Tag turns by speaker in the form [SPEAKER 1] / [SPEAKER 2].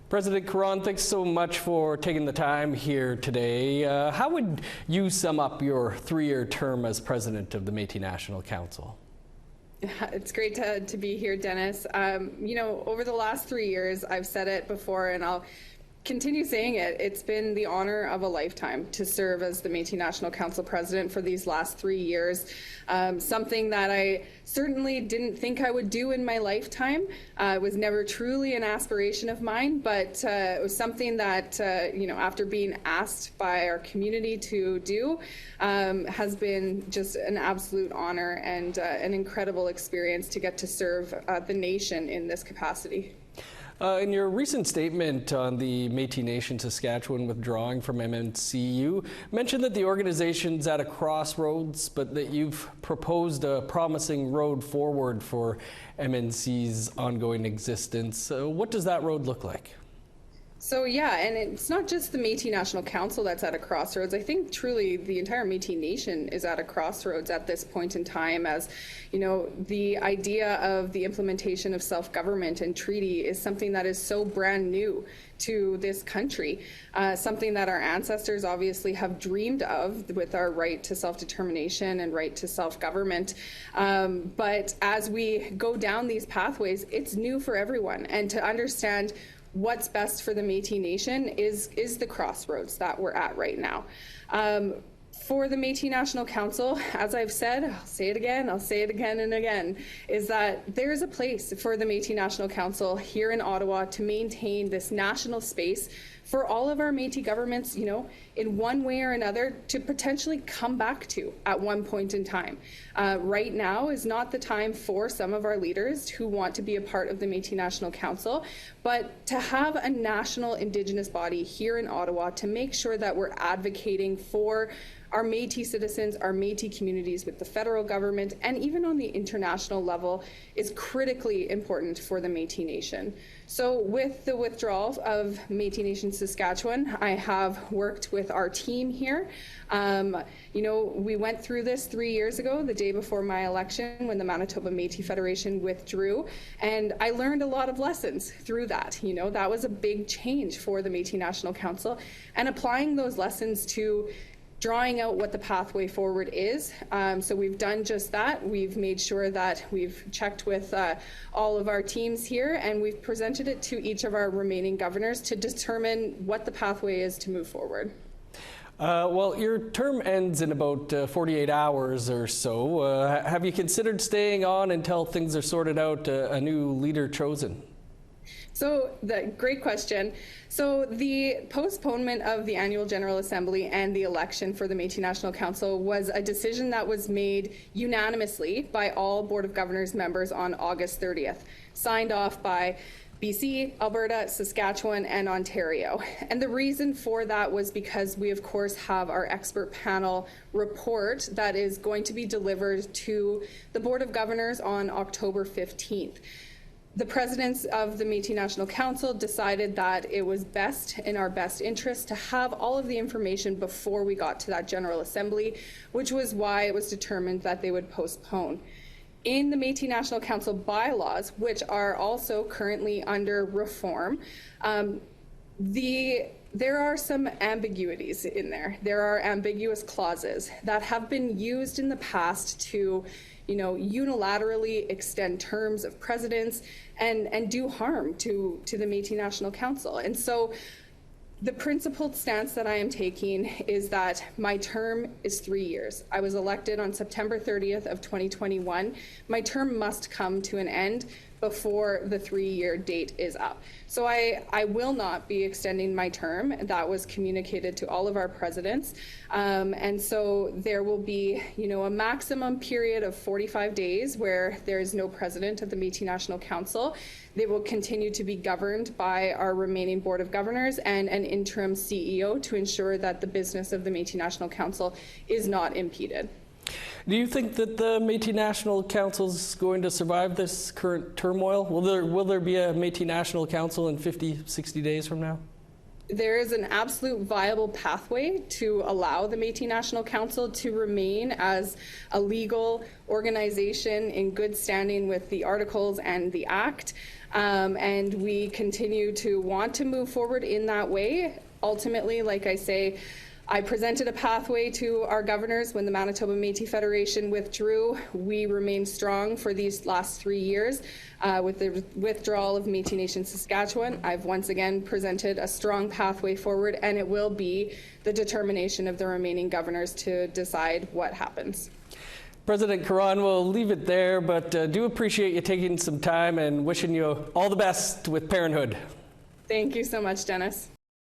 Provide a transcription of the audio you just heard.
[SPEAKER 1] President Caron, thanks so much for taking the time here today. How would you sum up your 3-year term as president of the Métis National Council?
[SPEAKER 2] It's great to be here, Dennis. Over the last 3 years, I've said it before and I'll continue saying it. It's been the honor of a lifetime to serve as the Métis National Council president for these last 3 years. Something that I certainly didn't think I would do in my lifetime. It was never truly an aspiration of mine, but it was something that, after being asked by our community to do, has been just an absolute honor and an incredible experience to get to serve the nation in this capacity.
[SPEAKER 1] In your recent statement on the Métis Nation Saskatchewan withdrawing from MNC, you mentioned that the organization's at a crossroads, but that you've proposed a promising road forward for MNC's ongoing existence. What does that road look like?
[SPEAKER 2] So yeah, and it's not just the Métis National Council that's at a crossroads. I think truly the entire Métis Nation is at a crossroads at this point in time, as the idea of the implementation of self-government and treaty is something that is so brand new to this country, something that our ancestors obviously have dreamed of with our right to self-determination and right to self-government. But as we go down these pathways, it's new for everyone, and to understand what's best for the Métis Nation is the crossroads that we're at right now. For the Métis National Council, as I've said, I'll say it again and again, is that there's a place for the Métis National Council here in Ottawa to maintain this national space for all of our Métis governments, in one way or another, to potentially come back to at one point in time. Right now is not the time for some of our leaders who want to be a part of the Métis National Council, but to have a national Indigenous body here in Ottawa to make sure that we're advocating for our Métis citizens, our Métis communities with the federal government, and even on the international level, is critically important for the Métis Nation. So with the withdrawal of Métis Nation Saskatchewan, I have worked with our team here. We went through this 3 years ago, the day before my election, when the Manitoba Métis Federation withdrew, and I learned a lot of lessons through that. That was a big change for the Métis National Council, and applying those lessons to drawing out what the pathway forward is. So we've done just that. We've made sure that we've checked with all of our teams here, and we've presented it to each of our remaining governors to determine what the pathway is to move forward.
[SPEAKER 1] Well, your term ends in about 48 hours or so. Have you considered staying on until things are sorted out, a new leader chosen?
[SPEAKER 2] So, great question. So the postponement of the annual General Assembly and the election for the Métis National Council was a decision that was made unanimously by all Board of Governors members on August 30th, signed off by BC, Alberta, Saskatchewan, and Ontario. And the reason for that was because we, of course, have our expert panel report that is going to be delivered to the Board of Governors on October 15th. The presidents of the Métis National Council decided that it was best in our best interest to have all of the information before we got to that General Assembly, which was why it was determined that they would postpone. In the Métis National Council bylaws, which are also currently under reform, there are some ambiguities in there. There are ambiguous clauses that have been used in the past to unilaterally extend terms of presidents and do harm to the Métis National Council. And so the principled stance that I am taking is that my term is 3 years. I was elected on September 30th of 2021. My term must come to an end before the 3-year date is up. So I will not be extending my term. That was communicated to all of our presidents. And so there will be, a maximum period of 45 days where there is no president of the Métis National Council. They will continue to be governed by our remaining Board of Governors and an interim CEO to ensure that the business of the Métis National Council is not impeded.
[SPEAKER 1] Do you think that the Métis National Council is going to survive this current turmoil? Will there be a Métis National Council in 50, 60 days from now?
[SPEAKER 2] There is an absolute viable pathway to allow the Métis National Council to remain as a legal organization in good standing with the Articles and the Act. and we continue to want to move forward in that way. Ultimately, like I say, I presented a pathway to our governors when the Manitoba Métis Federation withdrew. We remained strong for these last 3 years. With the withdrawal of Métis Nation Saskatchewan, I've once again presented a strong pathway forward, and it will be the determination of the remaining governors to decide what happens.
[SPEAKER 1] President Caron, we'll leave it there, but do appreciate you taking some time and wishing you all the best with parenthood.
[SPEAKER 2] Thank you so much, Dennis.